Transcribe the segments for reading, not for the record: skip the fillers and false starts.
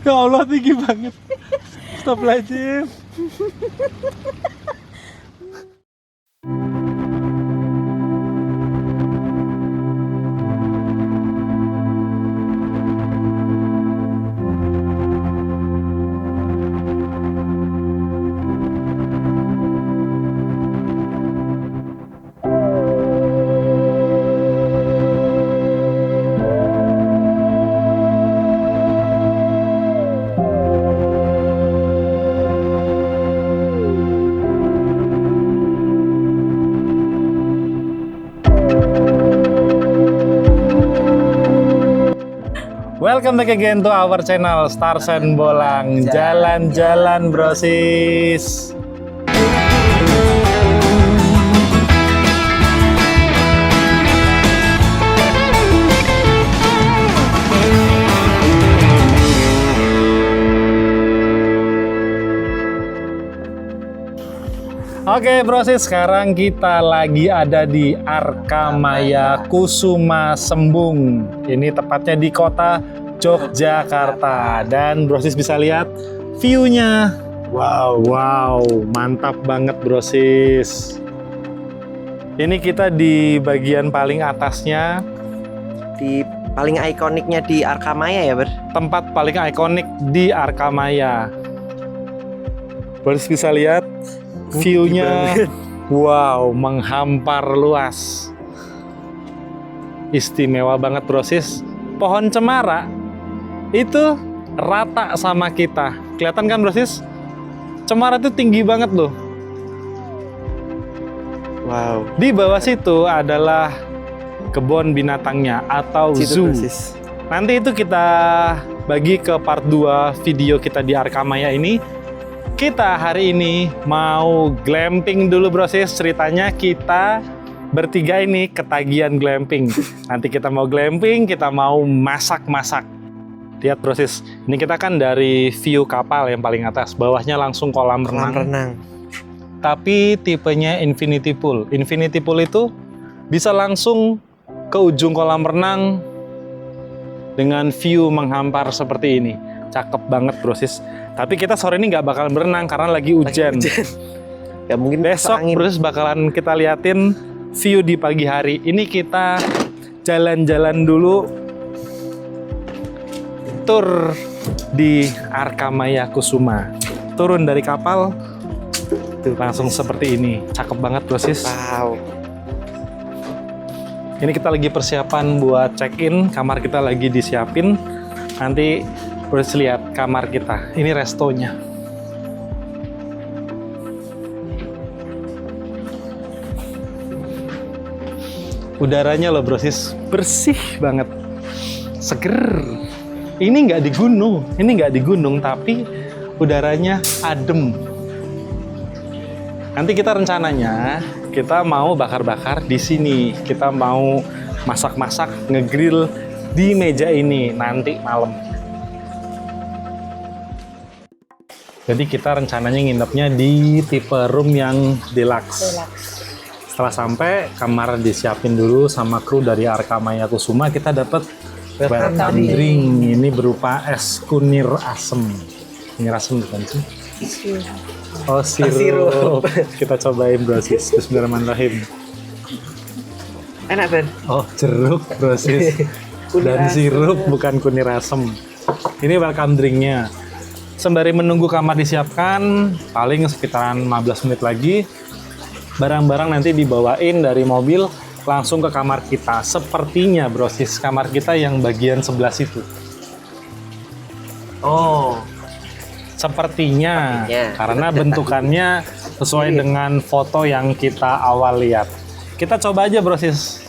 Ya Allah, tinggi banget. Astagfirullahaladzim. Welcome back again to our channel Stars and Bolang. Jalan-jalan brosis. Oke brosis, sekarang kita lagi ada di Arkamaya Kusuma Sembung. Ini tepatnya di kota Yogyakarta. Dan brosis bisa lihat view-nya. Wow, mantap banget brosis. Ini kita di bagian paling atasnya. Di paling ikoniknya di Arkamaya ya, Ber? Tempat paling ikonik di Arkamaya. Brosis bisa lihat view-nya. Wow, menghampar luas. Istimewa banget brosis. Pohon cemara itu rata sama kita. Kelihatan kan brosis? Cemara itu tinggi banget loh. Wow. Di bawah situ adalah kebun binatangnya atau zoo. Brosis. Nanti itu kita bagi ke part 2 video kita di Arkamaya ini. Kita hari ini mau glamping dulu brosis. Ceritanya kita bertiga ini ketagihan glamping. Nanti kita mau glamping, kita mau masak-masak. Lihat brosis, ini kita kan dari view kapal yang paling atas. Bawahnya langsung kolam renang. Tapi tipenya infinity pool. Infinity pool itu bisa langsung ke ujung kolam renang dengan view menghampar seperti ini. Cakep banget brosis. Tapi kita sore ini nggak bakalan berenang karena lagi hujan. Ya mungkin besok brosis bakalan kita liatin view di pagi hari. Ini kita jalan-jalan dulu, tur di Arkamaya Kusuma. Turun dari kapal, tuh langsung seperti ini. Cakep banget brosis. Wow. Ini kita lagi persiapan buat check-in. Kamar kita lagi disiapin. Nanti brosis lihat kamar kita. Ini restonya. Udaranya loh brosis, bersih banget, seger. Ini nggak di gunung, tapi udaranya adem. Nanti kita rencananya kita mau bakar-bakar di sini, kita mau masak-masak, ngegrill di meja ini nanti malam. Jadi kita rencananya nginepnya di tipe room yang deluxe. Setelah sampai, kamar disiapin dulu sama kru dari Arkamaya Kusuma. Kita dapat welcome drink. Ini berupa es kunir asem. Kunir asem bukan sih? Oh, sirup. Kita cobain brosis. Bismillahirrahmanirrahim. Enak, Ben? Oh, jeruk brosis. Dan sirup, bukan kunir asem. Ini welcome drinknya. Sembari menunggu kamar disiapkan, paling sekitaran 15 menit lagi, barang-barang nanti dibawain dari mobil langsung ke kamar kita. Sepertinya brosis, kamar kita yang bagian sebelah situ. Oh. Sepertinya. Karena bentukannya sesuai dengan foto yang kita awal lihat. Kita coba aja brosis.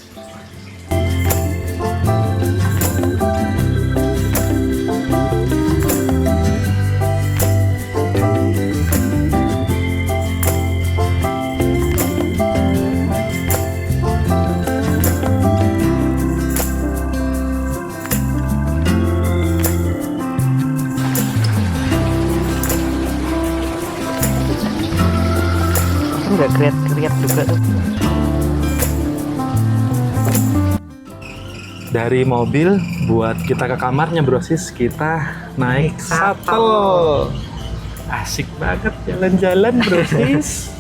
Udah kriat-kriat juga tuh. Dari mobil Buat kita ke kamarnya brosis, kita naik shuttle. Asik banget jalan-jalan brosis.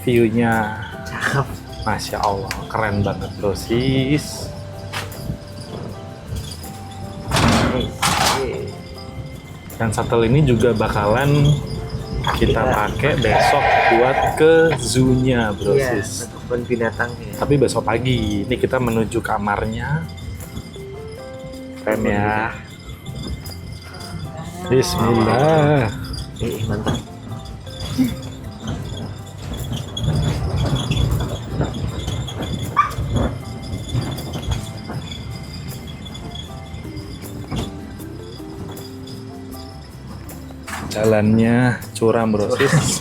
View-nya Cakep. Masya Allah, keren banget brosis. Dan shuttle ini juga bakalan kita pakai besok buat ke zoo-nya brosis. Iya, kebun binatang ya. Tapi besok pagi, ini kita menuju kamarnya. Keren ya. Bismillah. Mantap. Jalannya curam brosis.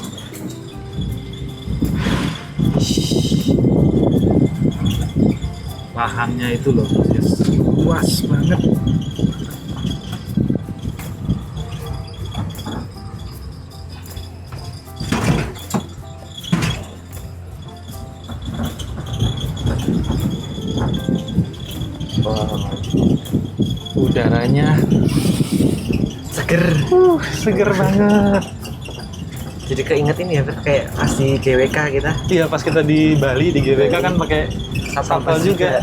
Lahannya itu loh brosis, luas banget. Wow. Udaranya seger banget. Jadi keinget ini ya, kayak pas di GWK kita. Iya, pas kita di Bali di GWK kan pakai shuttle juga.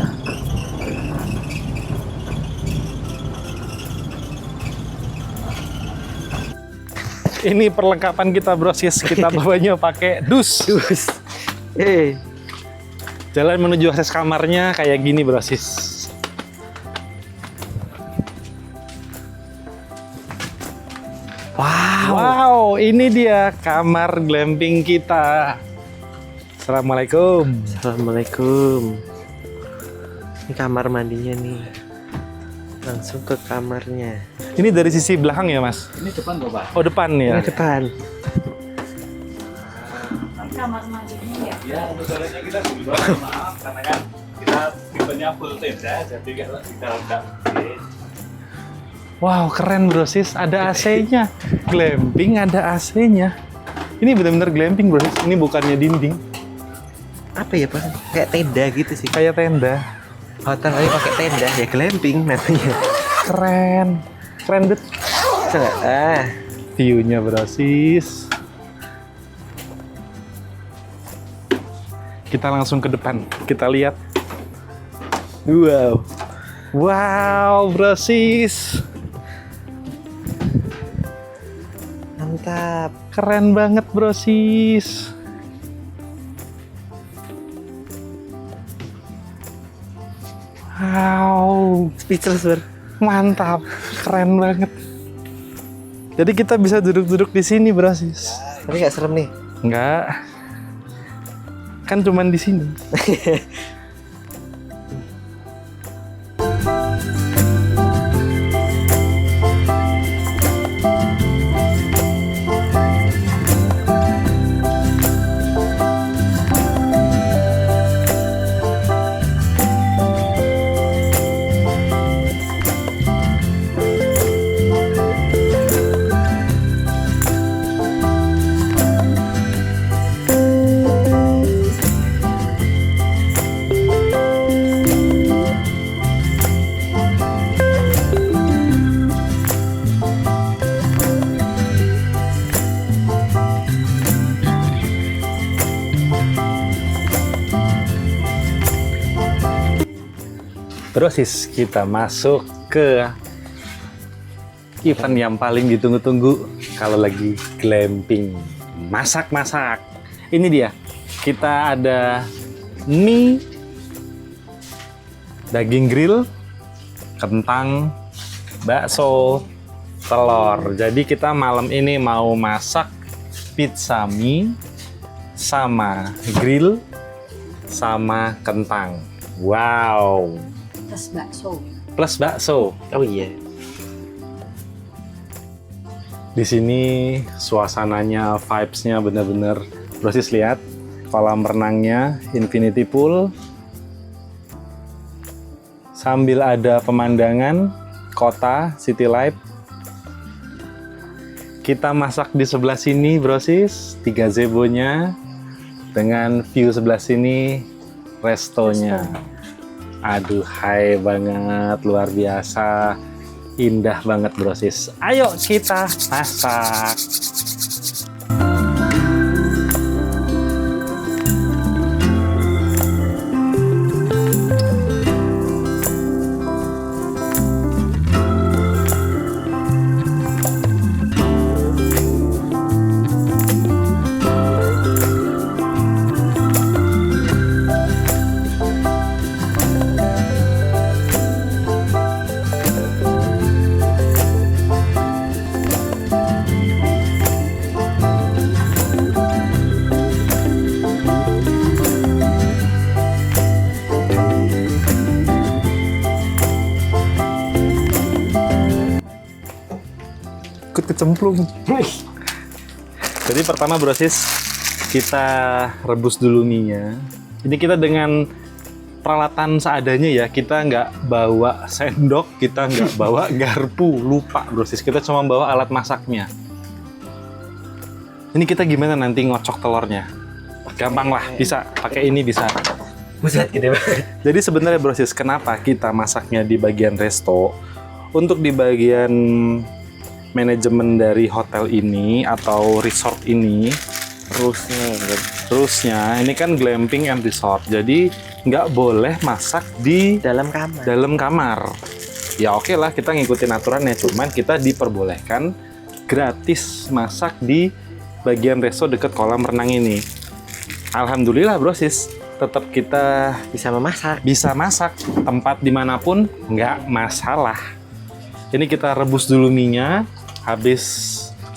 Ini perlengkapan kita brosis, kita bawanya pakai dus. Jalan menuju akses kamarnya kayak gini brosis. Wow, ini dia kamar glamping kita. Assalamualaikum. Assalamualaikum. Ini kamar mandinya nih. Langsung ke kamarnya. Ini dari sisi belakang ya, Mas? Ini depan Bapak. Oh, depan ya. Ini depan. Kamar mandinya ya. Ya, untuk toiletnya kita dulu maaf karena kan kita tipenya full tenda, jadi kalau kita enggak Wow, keren brosis. Ada AC-nya. Glamping ada AC-nya. Ini benar-benar glamping brosis. Ini bukannya dinding. Apa ya, Pak? Kayak tenda gitu sih. Kayak tenda. Hotel aja pakai tenda, ya glamping namanya. Keren. Keren banget. View-nya brosis. Kita langsung ke depan. Kita lihat. Wow. Wow, brosis. Mantap. Keren banget brosis. Wow, Speechless, Bro. mantap, keren banget. Jadi kita bisa duduk-duduk di sini brosis. Tapi nggak serem nih. Enggak, kan cuman di sini. Terus kita masuk ke event yang paling ditunggu-tunggu kalau lagi glamping, masak-masak. Ini dia, kita ada mie, daging grill, kentang, bakso, telur. Jadi kita malam ini mau masak pizza mie sama grill sama kentang. Wow. Terus bakso. Plus bakso. Oh iya. Di sini suasananya, vibes-nya bener-bener. Brosis lihat kolam renangnya, infinity pool. Sambil ada pemandangan kota, city light. Kita masak di sebelah sini, brosis, 3 gazebo-nya. Dengan view sebelah sini, restonya. Aduh, hai banget, luar biasa. Indah banget brosis. Ayo kita masak. Ikut kecemplung. Jadi pertama brosis, kita rebus dulu mie-nya. Ini kita dengan peralatan seadanya ya. Kita nggak bawa sendok, kita nggak bawa garpu. Lupa brosis, kita cuma bawa alat masaknya. Ini kita gimana nanti ngocok telurnya? Gampang lah, bisa. Pakai ini bisa. Buset gitu banget. Jadi sebenarnya brosis, kenapa kita masaknya di bagian resto? Untuk di bagian manajemen dari hotel ini atau resort ini, terusnya ini kan glamping and resort, jadi nggak boleh masak di dalam kamar. Ya oke lah, kita ngikutin aturannya, cuman kita diperbolehkan gratis masak di bagian resto deket kolam renang ini. Alhamdulillah brosis, tetap kita bisa masak tempat dimanapun, nggak masalah. Ini kita rebus dulu mie-nya. Habis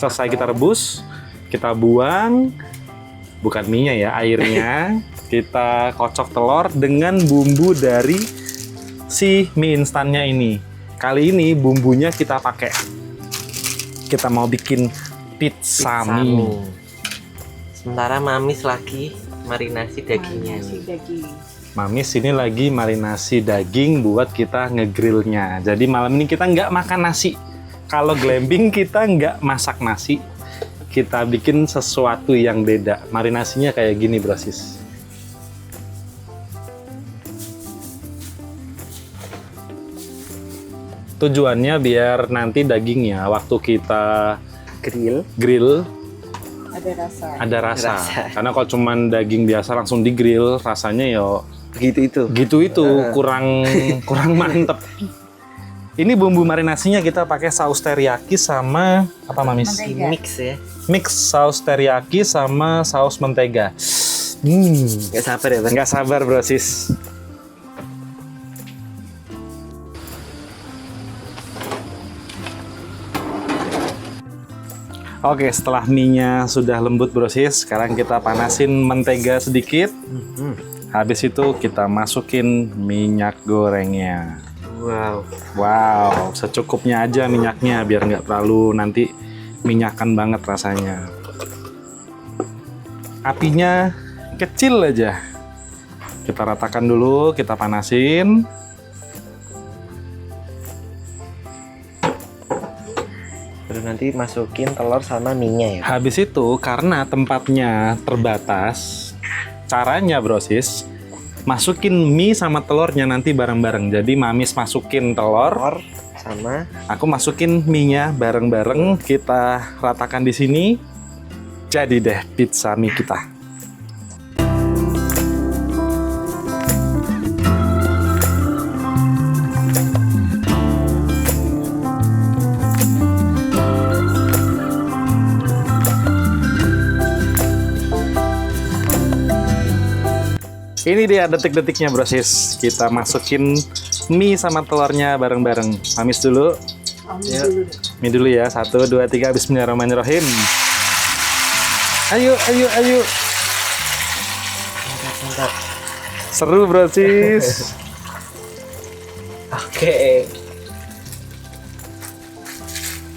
selesai kita rebus, kita buang, bukan mie-nya ya, airnya. Kita kocok telur dengan bumbu dari si mie instannya ini. Kali ini bumbunya kita pakai. Kita mau bikin pizza mie. Sementara Mamis lagi marinasi dagingnya. Marinasi daging. Mamis ini lagi marinasi daging buat kita ngegrillnya. Jadi malam ini kita nggak makan nasi. Kalau glamping kita nggak masak nasi, kita bikin sesuatu yang beda. Marinasinya kayak gini brosis. Tujuannya biar nanti dagingnya waktu kita grill ada rasa. Karena kalau cuman daging biasa langsung di grill, rasanya ya gitu kurang mantep. Ini bumbu marinasinya kita pakai saus teriyaki sama apa Mamis? Mentega. Mix saus teriyaki sama saus mentega. Nggak sabar brosis. Oke, setelah mie-nya sudah lembut brosis, sekarang kita panasin mentega sedikit. Habis itu kita masukin minyak gorengnya. Wow, secukupnya aja minyaknya biar nggak terlalu nanti minyakan banget rasanya. Apinya kecil aja. Kita ratakan dulu, kita panasin. Baru nanti masukin telur sama mie-nya ya. Habis itu karena tempatnya terbatas, caranya brosis, masukin mie sama telurnya nanti bareng-bareng. Jadi Mamis masukin telur sama aku masukin mie-nya bareng-bareng, kita ratakan di sini. Jadi deh pizza mie kita. Ini dia detik-detiknya brosis. Kita masukin mie sama telurnya bareng-bareng. Mamis dulu. Mie dulu ya. 1, 2, 3. Bismillahirrahmanirrahim. Ayo. mantap. Seru brosis. Oke.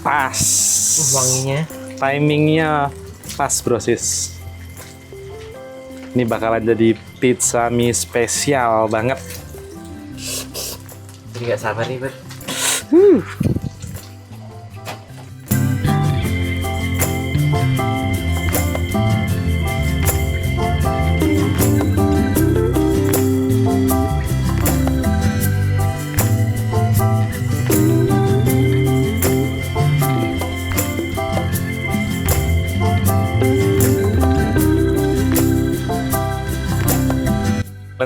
Pas. Wanginya. Timingnya pas brosis. Ini bakalan jadi pizza mie spesial banget. Jadi nggak sabar nih, Bud.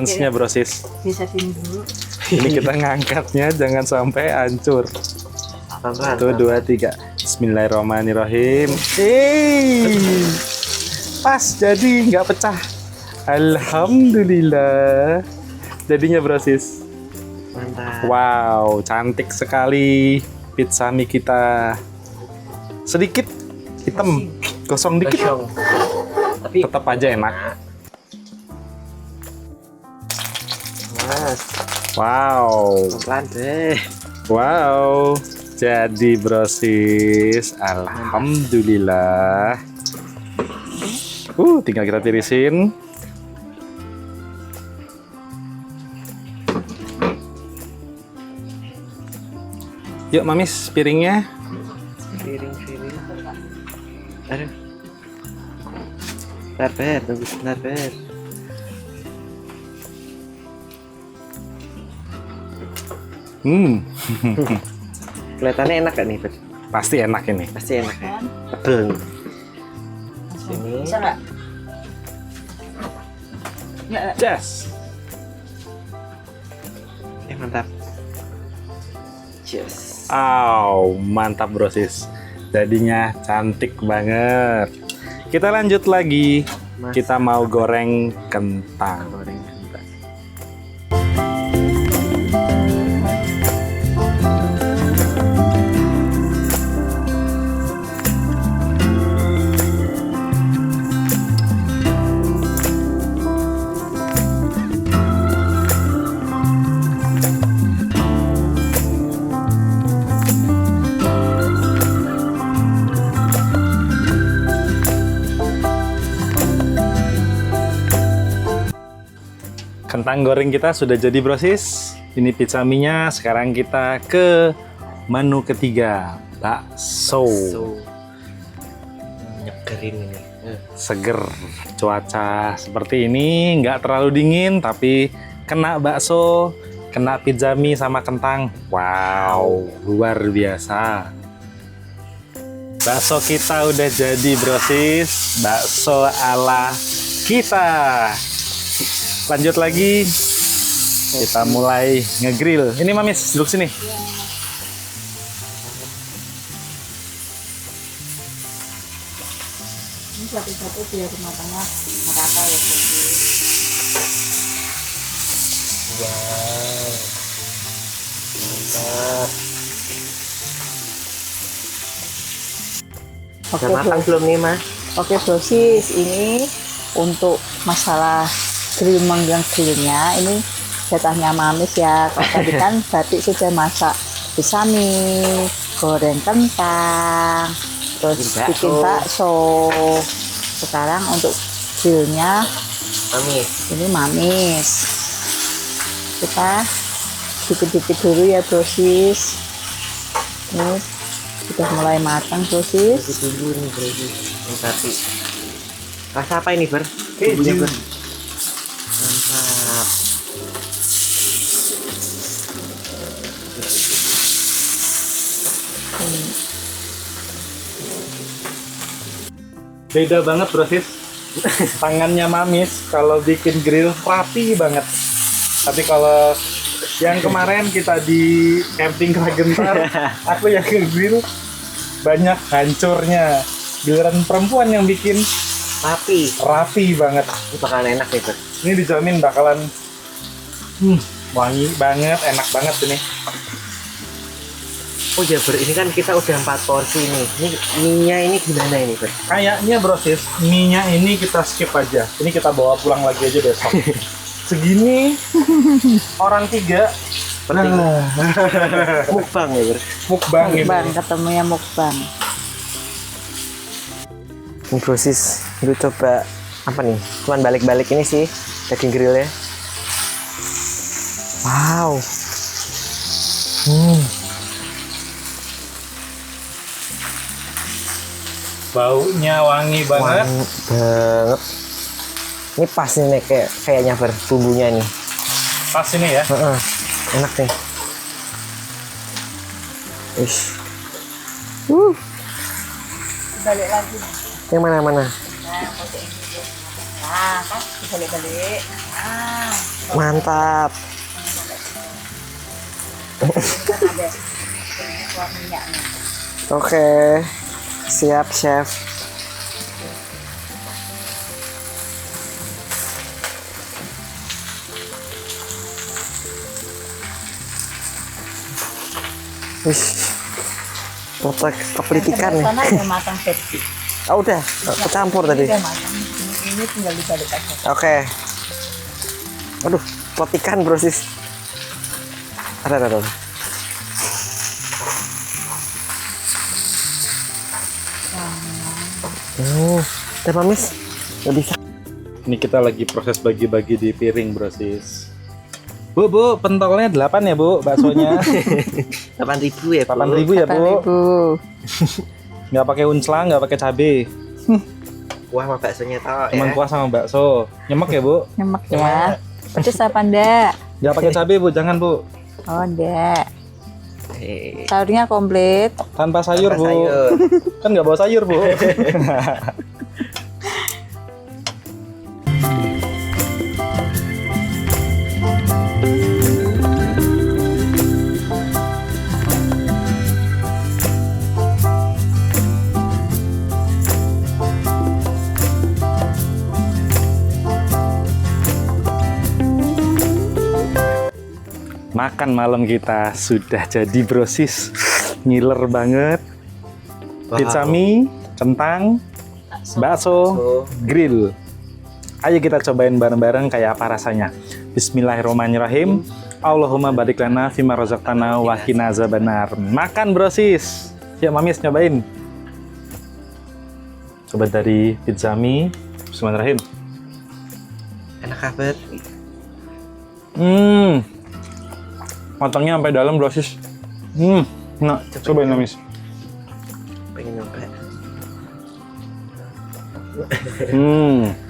challenge-nya bro sis. Bisa sini dulu. Ini kita ngangkatnya jangan sampai hancur. Pelan-pelan. 1, 2, 3. Bismillahirrahmanirrahim. Pas jadi nggak pecah. Alhamdulillah. Jadinya bro sis. Mantap. Wow, cantik sekali pizza mie kita. Sedikit hitam, gosong dikit. Kosong. Tapi Tetap aja enak. mas, Wow, pelan deh. wow. Jadi bro sis, alhamdulillah. Tinggal kita tirisin. Yuk mamis, piringnya. Piring. Aduh. Bentar, Ber. Tunggu sebentar, Ber. Kelihatannya enak gak nih, Ber? Pasti enak ini. Pasti enak ya. Kan? Tebel. Langsung. Ini. Bisa nggak? Ya, Yes. Mantap. Yes. Mantap bro sis. Jadinya cantik banget. Kita lanjut lagi. Mas. Kita mau goreng kentang. Goreng kentang. Kentang goreng kita sudah jadi bro sis. Ini pizza mie-nya. Sekarang kita ke menu ketiga, bakso. So, nyegerin ini. Seger. Cuaca seperti ini, nggak terlalu dingin, tapi kena bakso, kena pizza mie sama kentang. Wow, luar biasa. Bakso kita udah jadi bro sis. Bakso ala kita. Lanjut lagi. Kita mulai ngegrill. Ini mamis, duduk sini. ini satu-satu biar matangnya merata ya. Wow. Mantap. Oke, Udah matang bro. belum nih, Mas? Oke sosis, ini untuk masalah grill manggang grillnya ini jatahnya mamis ya. Kalau tadi kan batik sudah masak pizza mie, goreng kentang, terus Bikin bikin bakso. Sekarang untuk grillnya Mami. ini mamis. Kita dikit-dikit dulu ya dosis. Ini sudah mulai matang dosis. Masih tunggu nih, Bro. Ini tadi. Rasa apa ini, Ber? Keju. Bumbunya, Ber. Mantap. Beda banget bro sis. Tangannya mamis kalau bikin grill rapi banget. Tapi kalau yang kemarin kita di camping Kragentar, aku yang grill banyak hancurnya. Giliran perempuan yang bikin rapi banget. Ini bakalan enak nih, Ber. Ini dijamin bakalan wangi banget, enak banget ini. Oh ya, Ber, ini kan kita udah 4 porsi nih. Ini mie-nya ini gimana ini, Ber? Kayaknya bro sis, mie-nya ini kita skip aja. Ini kita bawa pulang lagi aja besok. Segini orang 3. Nah, Mukbang ya, Ber. mukbang ini. Mukbang, ketemunya mukbang. Ini proses lu coba apa nih? Cuman balik-balik ini sih daging grillnya. Wow. Baunya wangi banget. Wangi banget. Ini pas nih Nek, kayaknya Ber, bumbunya nih. Pas ini ya. Heeh. Enak nih. Ish. Balik lagi. Yang mana-mana? Nah, kan dibalik-balik. Ah. Mantap. Kan ada kuah minyaknya. Oke. Siap, chef. Wih. Kotak kepelitikan nih. Sana udah matang set. Oh, udah. Kecampur tadi. Udah matang. Ini tinggal dibalik aja. Oke. Aduh, pelitikan bro sis. Ada. Udah mamis. Udah bisa. Ini kita lagi proses bagi-bagi di piring, bro sis. Bu, pentolnya 8 ya, Bu, baksonya. 8.000 ya, Bu. 8.000 ya, Bu. 8.000. Nggak pakai unslang, nggak pakai cabe. Kuah sama baksonya tau Cuman ya. kuah sama bakso. Nyemek ya, Bu? Nyemek ya. Pedes apa enggak? Nggak pakai cabe, Bu. Jangan, Bu. Oh, enggak. Eh, Sayurnya komplit. Tanpa sayur, tanpa Bu. sayur. Kan nggak bawa sayur, Bu. Makan malam kita sudah jadi, bro sis. Ngiler banget. Pizza mie, kentang, bakso, grill. Ayo kita cobain bareng-bareng kayak apa rasanya. Bismillahirrahmanirrahim. Allahumma barik lana fima razaqtana wa qina azabannar. Makan, bro sis. Yuk mamis nyobain. Coba dari pizza mie. Bismillahirrahmanirrahim. Enak banget. Matangnya sampai dalam, bro sis. Nah, cobain mamis. Pengen nyoba.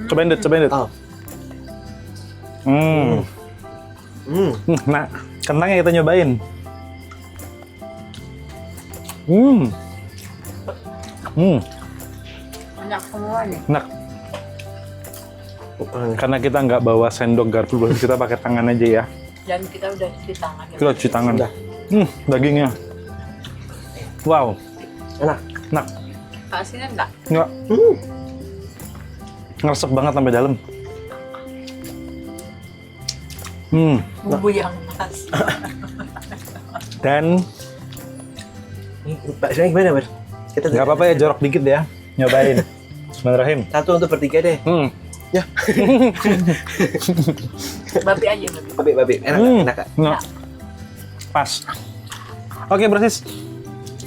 Cobain deh. Oh. Nah, kentangnya kita nyobain. Banyak semua nih. Enak. Karena kita nggak bawa sendok garpu, bro, kita pakai tangan aja ya. Dan kita udah cuci tangan. Kita cuci tangan. Dagingnya. Wow, Enak. enak. Kasihnya enggak? Nggak. Ngeresep banget sampai dalam. Bumbu yang pas. Dan Ini baksonya gimana, Mas? Kita nggak apa-apa ya, jorok dikit ya. Nyobain. Bismillahirrahmanirrahim. Satu untuk bertiga deh. Babi aja, babi. Babi. Enak, enak Kak. Nggak. Pas. Oke, bersis.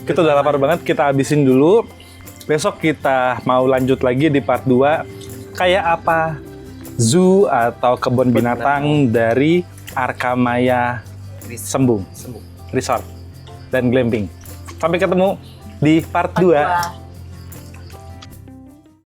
Kita udah lapar banget, kita habisin dulu. Besok kita mau lanjut lagi di part 2. Kayak apa zoo atau kebun binatang dari Arkamaya Sembung Resort dan Glamping. Sampai ketemu di part 2.